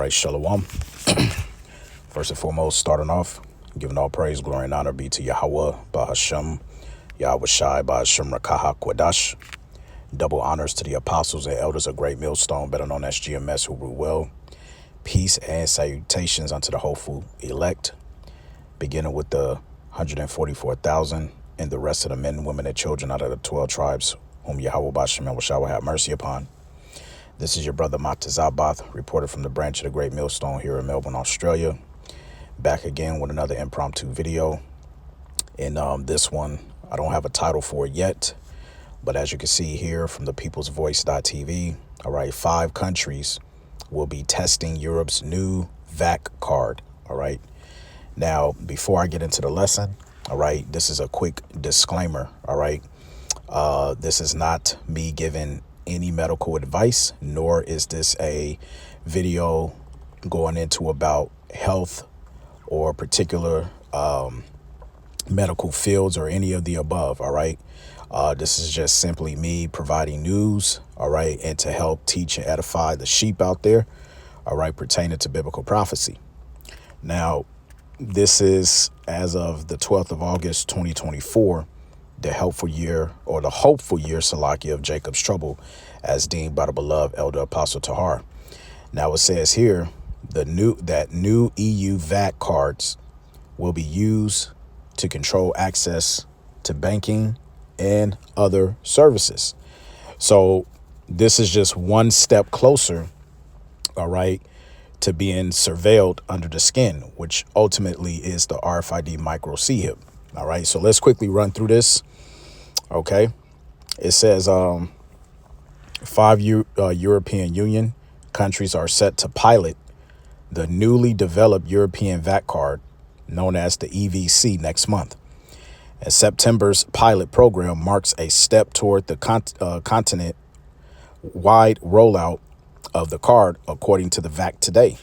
right, Shalom. First and foremost, starting off, giving all praise, glory, and honor be to Yahweh, Bahashem, Yahweh Shai, Bahashem Rakaha Kwadash. Double honors to the apostles and elders of Great Millstone, better known as GMS, who rule well. Peace and salutations unto the hopeful elect, beginning with the 144,000 and the rest of the men, women, and children out of the 12 tribes, whom Yahweh Bahashem and Washah will have mercy upon. This is your brother Matazabath, reported from the branch of the Great Millstone here in Melbourne, Australia. Back again with another impromptu video. And this one, I don't have a title for it yet. But as you can see here from the peoplesvoice.tv, all right, 5 countries will be testing Europe's new VAC card. All right. Now, before I get into the lesson, all right, this is a quick disclaimer. All right. This is not me giving any medical advice, nor is this a video going into about health or particular medical fields or any of the above. All right. This is just simply me providing news. All right. And to help teach and edify the sheep out there. All right. Pertaining to biblical prophecy. Now, this is as of the 12th of August, 2024. The hopeful year Salakia of Jacob's trouble, as deemed by the beloved elder apostle Tahar. Now it says here that new EU VAC cards will be used to control access to banking and other services. So this is just one step closer, all right, to being surveilled under the skin, which ultimately is the RFID micro C-HIP. All right, so let's quickly run through this. Okay, it says 5 European Union countries are set to pilot the newly developed European VAC card known as the EVC next month. And September's pilot program marks a step toward the continent-wide rollout of the card, according to the VAC Today.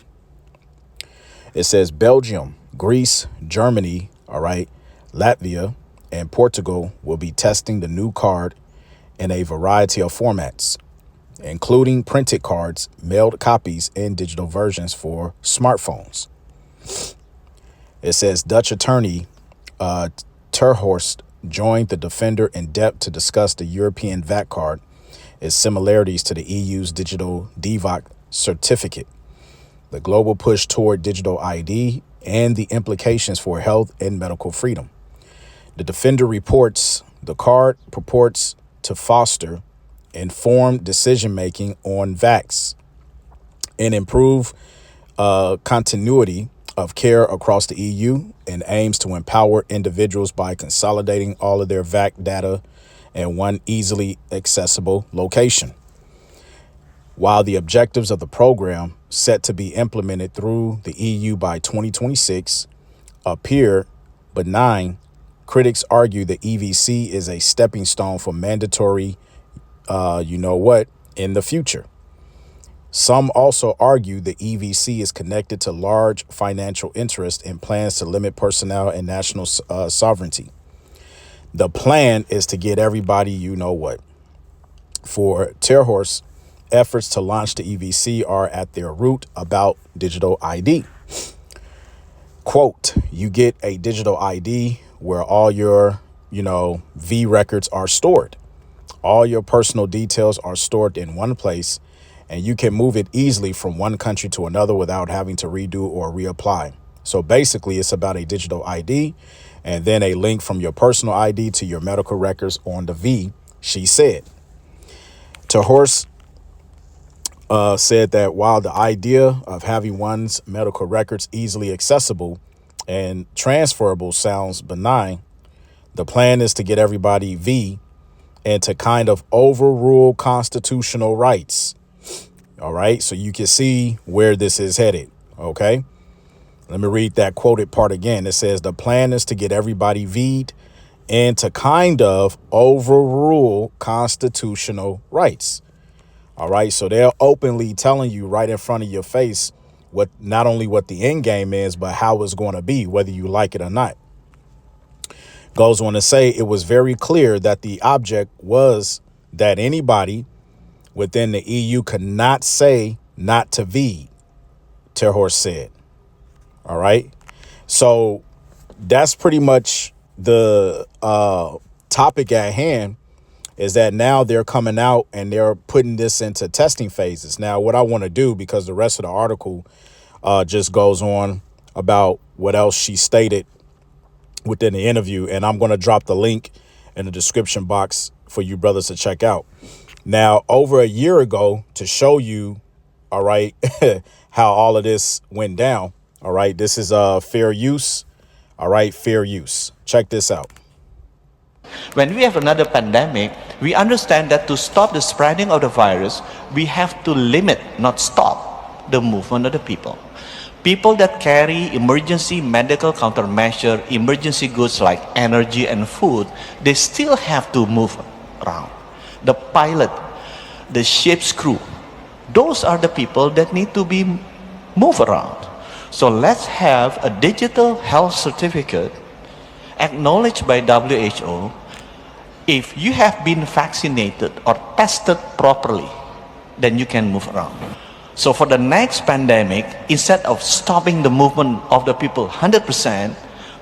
It says Belgium, Greece, Germany, all right, Latvia, and Portugal will be testing the new card in a variety of formats, including printed cards, mailed copies, and digital versions for smartphones. It says Dutch attorney Terhorst joined the Defender in depth to discuss the European VAC card, its similarities to the EU's digital DVAC certificate, the global push toward digital ID, and the implications for health and medical freedom. The Defender reports the card purports to foster informed decision-making on VACs and improve continuity of care across the EU, and aims to empower individuals by consolidating all of their VAC data in one easily accessible location. While the objectives of the program, set to be implemented through the EU by 2026, appear benign, critics argue the EVC is a stepping stone for mandatory, in the future. Some also argue the EVC is connected to large financial interest in plans to limit personnel and national sovereignty. The plan is to get everybody, For Terhorst, efforts to launch the EVC are at their root about digital ID. Quote, you get a digital ID where all your, V records are stored. All your personal details are stored in one place, and you can move it easily from one country to another without having to redo or reapply. So basically, it's about a digital ID and then a link from your personal ID to your medical records on the V, she said. Terhorst said that while the idea of having one's medical records easily accessible and transferable sounds benign, the plan is to get everybody V and to kind of overrule constitutional rights. All right, so you can see where this is headed. OK, let me read that quoted part again. It says the plan is to get everybody V'd and to kind of overrule constitutional rights. All right, so they're openly telling you right in front of your face what not only what the end game is, but how it's going to be, whether you like it or not. Goes on to say it was very clear that the object was that anybody within the EU could not say not to V. Terhor said. All right. So that's pretty much the topic at hand, is that now they're coming out and they're putting this into testing phases. Now, what I want to do, because the rest of the article just goes on about what else she stated within the interview, and I'm going to drop the link in the description box for you brothers to check out. Now, over a year ago, to show you, all right, how all of this went down. All right, this is fair use. All right, fair use. Check this out. When we have another pandemic, we understand that to stop the spreading of the virus, we have to limit, not stop, the movement of the people. People that carry emergency medical countermeasure, emergency goods like energy and food, they still have to move around. The pilot, the ship's crew, those are the people that need to be moved around. So let's have a digital health certificate acknowledged by WHO. If you have been vaccinated or tested properly, then you can move around. So for the next pandemic, instead of stopping the movement of the people 100%,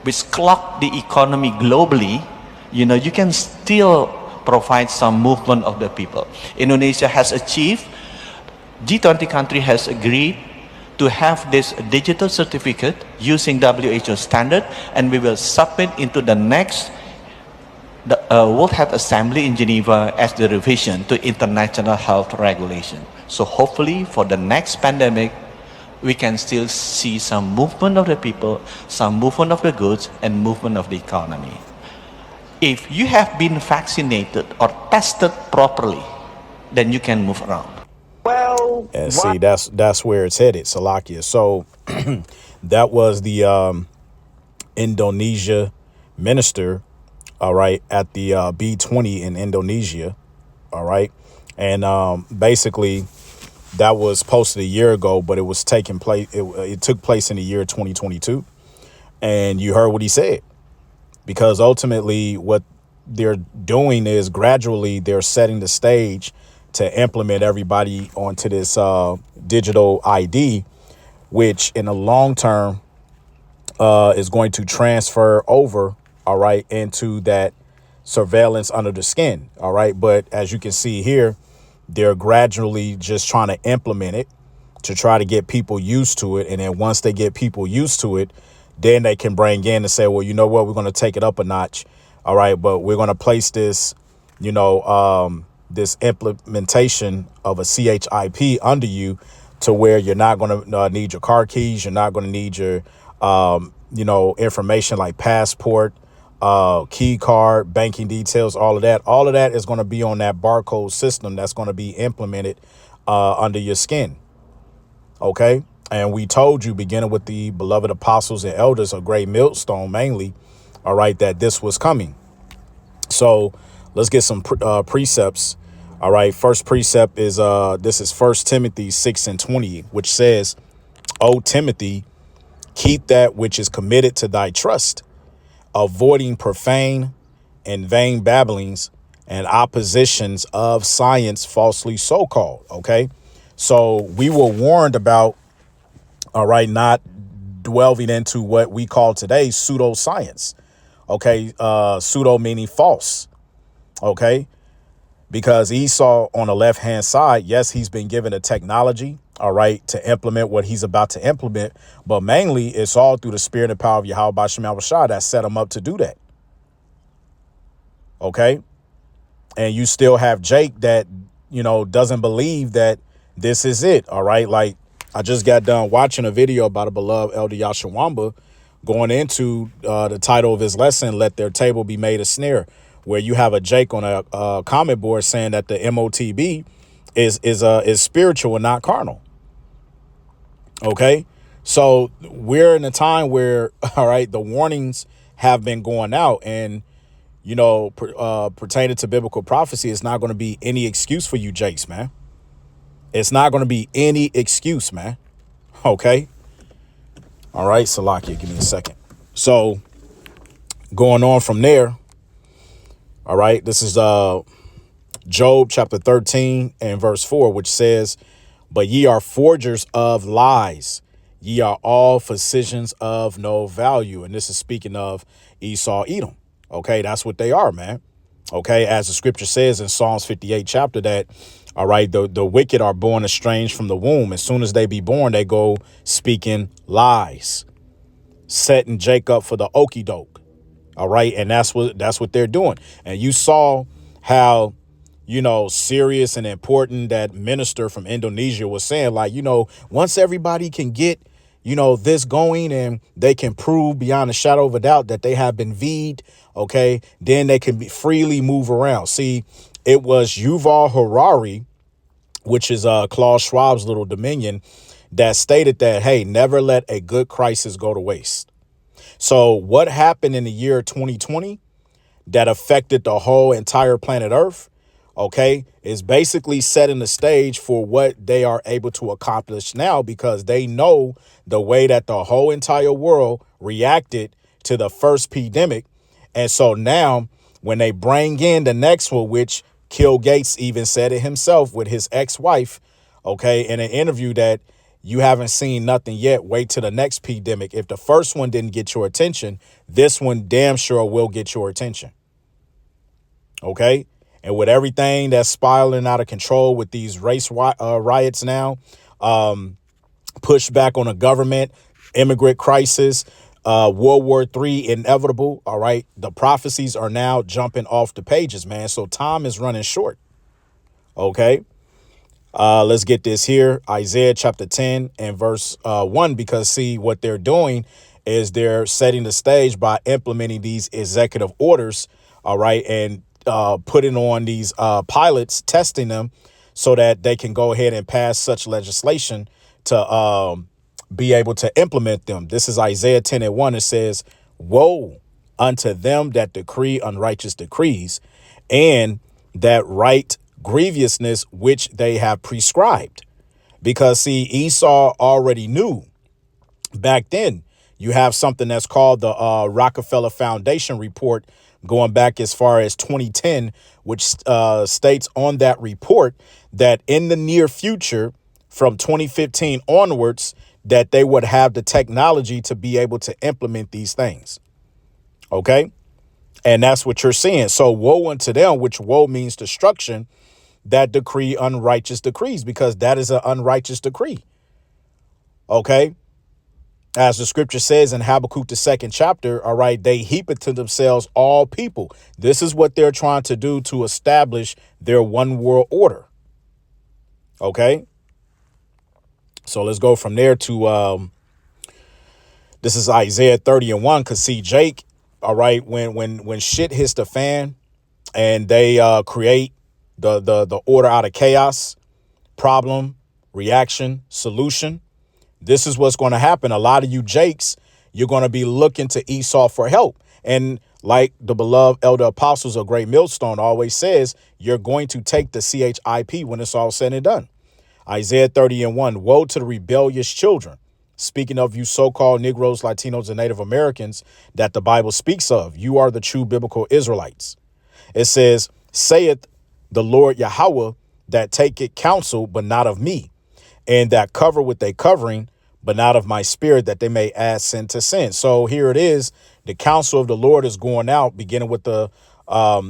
which clogged the economy globally, you can still provide some movement of the people. Indonesia has achieved, G20 country has agreed to have this digital certificate using WHO standard, and we will submit into the next World Health Assembly in Geneva as the revision to international health regulation. So hopefully for the next pandemic, we can still see some movement of the people, some movement of the goods, and movement of the economy. If you have been vaccinated or tested properly, then you can move around. Well, and see, that's where it's headed, Salakia. So that was the Indonesia minister, all right, at the B20 in Indonesia, all right. And basically that was posted a year ago, but it was taking place. It took place in the year 2022. And you heard what he said, because ultimately what they're doing is gradually they're setting the stage to implement everybody onto this digital ID, which in the long term is going to transfer over, all right, into that surveillance under the skin. All right. But as you can see here, they're gradually just trying to implement it to try to get people used to it. And then once they get people used to it, then they can bring in and say, well, you know what, we're going to take it up a notch. All right. But we're going to place this, this implementation of a CHIP under you to where you're not going to need your car keys. You're not going to need your, information like passport, key card, banking details, all of that. All of that is going to be on that barcode system that's going to be implemented under your skin. OK, and we told you, beginning with the beloved apostles and elders of Great Millstone mainly, all right, that this was coming. So let's get some precepts. All right. First precept is this is 1 Timothy 6:20, which says, O Timothy, keep that which is committed to thy trust, avoiding profane and vain babblings and oppositions of science falsely so called. OK, so we were warned about, all right, not delving into what we call today pseudoscience. OK, pseudo meaning false. OK, because Esau on the left hand side, yes, he's been given a technology, all right, to implement what he's about to implement. But mainly it's all through the spirit and power of Yahweh B'Shem Yahushua that set him up to do that. OK, and you still have Jake that, doesn't believe that this is it. All right. Like I just got done watching a video about a beloved Elder Yashawamba going into the title of his lesson, Let Their Table Be Made a Snare, where you have a Jake on a comment board saying that the MOTB is spiritual and not carnal. OK, so we're in a time where, all right, the warnings have been going out and, pertaining to biblical prophecy, it's not going to be any excuse for you Jakes, man. It's not going to be any excuse, man. OK. All right. Salakia, give me a second. So going on from there. All right. This is Job chapter 13 and verse 4, which says, but ye are forgers of lies Ye are all physicians of no value. And this is speaking of Esau, Edom. Okay, that's what they are, man. Okay, as the scripture says in Psalms 58 chapter that, all right, the wicked are born estranged from the womb. As soon as they be born, they go speaking lies, setting Jacob for the okie doke. All right, and that's what they're doing. And you saw how, serious and important that minister from Indonesia was saying, like, once everybody can get, this going and they can prove beyond a shadow of a doubt that they have been V'd, okay, then they can freely move around. See, it was Yuval Harari, which is Klaus Schwab's little dominion, that stated that, hey, never let a good crisis go to waste. So what happened in the year 2020 that affected the whole entire planet Earth, okay, is basically setting the stage for what they are able to accomplish now, because they know the way that the whole entire world reacted to the first pandemic. And so now when they bring in the next one, which Bill Gates even said it himself with his ex-wife, okay, in an interview, that you haven't seen nothing yet. Wait till the next pandemic. If the first one didn't get your attention, this one damn sure will get your attention. Okay. And with everything that's spiraling out of control with these race riots now, pushback on the government, immigrant crisis, World War III inevitable. All right. The prophecies are now jumping off the pages, man. So time is running short. Okay. Let's get this here. Isaiah chapter 10 and verse 1, because see, what they're doing is they're setting the stage by implementing these executive orders. All right. And putting on these pilots, testing them so that they can go ahead and pass such legislation to be able to implement them. This is Isaiah 10 and 1. It says, woe unto them that decree unrighteous decrees, and that write grievousness which they have prescribed. Because see, Esau already knew back then. You have something that's called the Rockefeller Foundation report going back as far as 2010, which states on that report that in the near future, from 2015 onwards, that they would have the technology to be able to implement these things. Okay. And that's what you're seeing. So woe unto them, which woe means destruction, that decree unrighteous decrees, because that is an unrighteous decree. Okay. As the scripture says in Habakkuk, the 2nd chapter, all right, they heap it to themselves all people. This is what they're trying to do to establish their one world order. Okay. So let's go from there to this is Isaiah 30 and 1. Cause see, Jake, all right, when shit hits the fan and they create the order out of chaos, problem, reaction, solution. This is what's going to happen. A lot of you Jakes, you're going to be looking to Esau for help. And like the beloved elder apostles of Great Millstone always says, you're going to take the CHIP when it's all said and done. Isaiah 30 and 1, woe to the rebellious children. Speaking of you so-called Negroes, Latinos, and Native Americans that the Bible speaks of, you are the true biblical Israelites. It says, saith the Lord Yahweh, that taketh counsel, but not of me, and that cover with a covering, but not of my spirit, that they may add sin to sin. So here it is. The counsel of the Lord is going out, beginning with the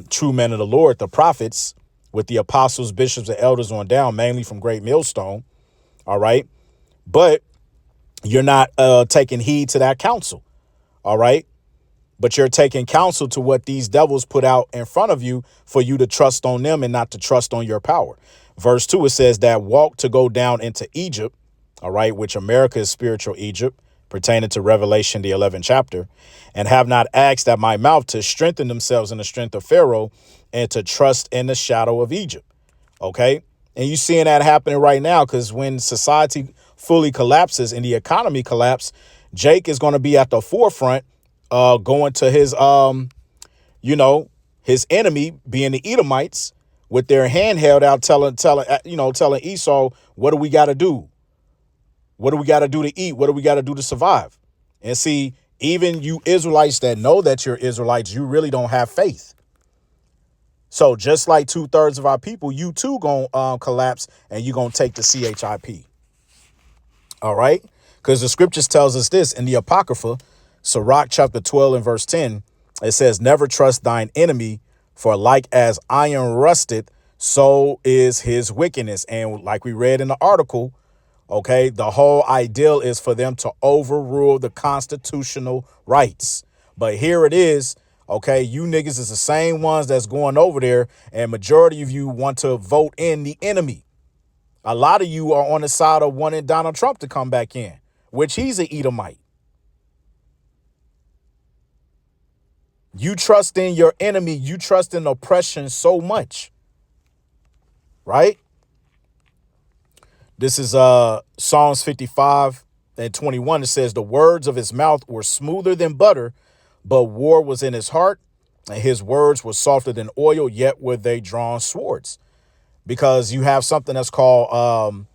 true men of the Lord, the prophets, with the apostles, bishops, and elders on down, mainly from Great Millstone. All right. But you're not taking heed to that counsel. All right. But you're taking counsel to what these devils put out in front of you for you to trust on them and not to trust on your power. Verse 2, it says that walk to go down into Egypt. All right, which America is spiritual Egypt, pertaining to Revelation, the 11th chapter, and have not asked at my mouth to strengthen themselves in the strength of Pharaoh and to trust in the shadow of Egypt. OK, and you're seeing that happening right now, because when society fully collapses and the economy collapse, Jake is going to be at the forefront, going to his, his enemy being the Edomites with their hand held out, telling Esau, what do we got to do? What do we got to do to eat? What do we got to do to survive? And see, even you Israelites that know that you're Israelites, you really don't have faith. So just like 2/3 of our people, you too going to collapse and you're going to take the CHIP. All right. Because the scriptures tells us this in the Apocrypha, Sirach chapter 12 and verse 10, it says, never trust thine enemy, for like as iron rusteth, so is his wickedness. And like we read in the article, okay, the whole ideal is for them to overrule the constitutional rights. But here it is, okay, you niggas is the same ones that's going over there, and majority of you want to vote in the enemy. A lot of you are on the side of wanting Donald Trump to come back in, which he's an Edomite. You trust in your enemy. You trust in oppression so much, right? This is Psalms 55 and 21. It says, the words of his mouth were smoother than butter, but war was in his heart, and his words were softer than oil, yet were they drawn swords. Because you have something that's called,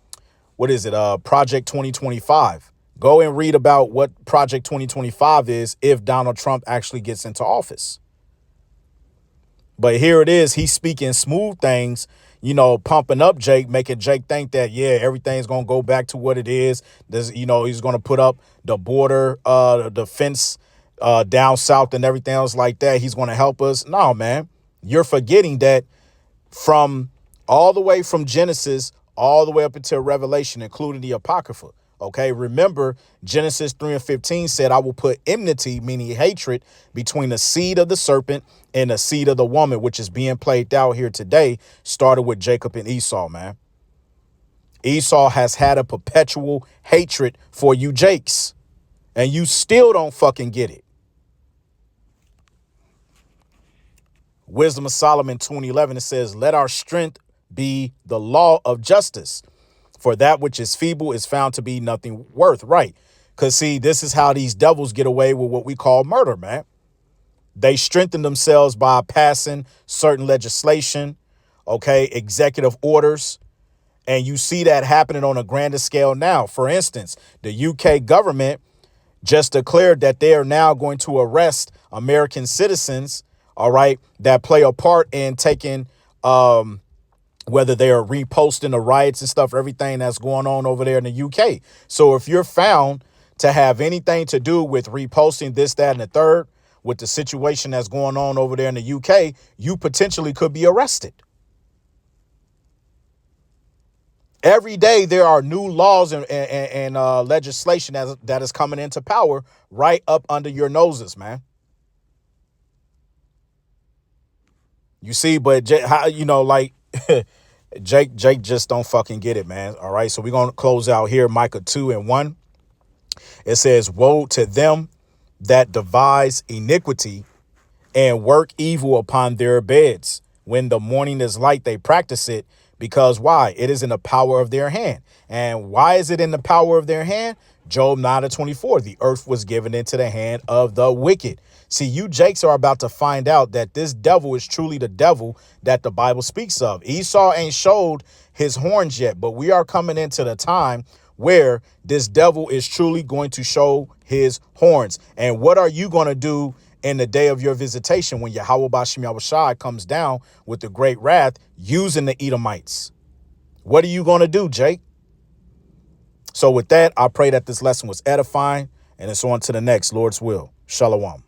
Project 2025. Go and read about what Project 2025 is if Donald Trump actually gets into office. But here it is. He's speaking smooth things, you know, pumping up Jake, making Jake think that, yeah, everything's going to go back to what it is. There's, you know, he's going to put up the border, the fence down south and everything else like that. He's going to help us. No, man, you're forgetting that from all the way from Genesis all the way up until Revelation, including the Apocrypha. OK, remember, Genesis 3 and 15 said, I will put enmity, meaning hatred, between the seed of the serpent and the seed of the woman, which is being played out here today, started with Jacob and Esau, man. Esau has had a perpetual hatred for you Jakes, and you still don't fucking get it. Wisdom of Solomon 2:11, it says, let our strength be the law of justice. For that which is feeble is found to be nothing worth. Right. Because, see, this is how these devils get away with what we call murder, man. They strengthen themselves by passing certain legislation, OK, executive orders. And you see that happening on a grander scale now. For instance, the UK government just declared that they are now going to arrest American citizens, all right, that play a part in taking whether they are reposting the riots and stuff, everything that's going on over there in the UK. So if you're found to have anything to do with reposting this, that, and the third with the situation that's going on over there in the UK, you potentially could be arrested. Every day there are new laws and legislation that is coming into power right up under your noses, man. You see, but how, you know, like Jake just don't fucking get it, man. All right. So we're going to close out here. Micah 2 and 1. It says, woe to them that devise iniquity and work evil upon their beds. When the morning is light, they practice it. Because why? It is in the power of their hand. And why is it in the power of their hand? Job 9:24. The earth was given into the hand of the wicked. See, you Jakes are about to find out that this devil is truly the devil that the Bible speaks of. Esau ain't showed his horns yet, but we are coming into the time where this devil is truly going to show his horns. And what are you going to do in the day of your visitation when Yahweh Bashim Yahushai comes down with the great wrath using the Edomites? What are you going to do, Jake? So with that, I pray that this lesson was edifying, and it's on to the next, Lord's will. Shalom.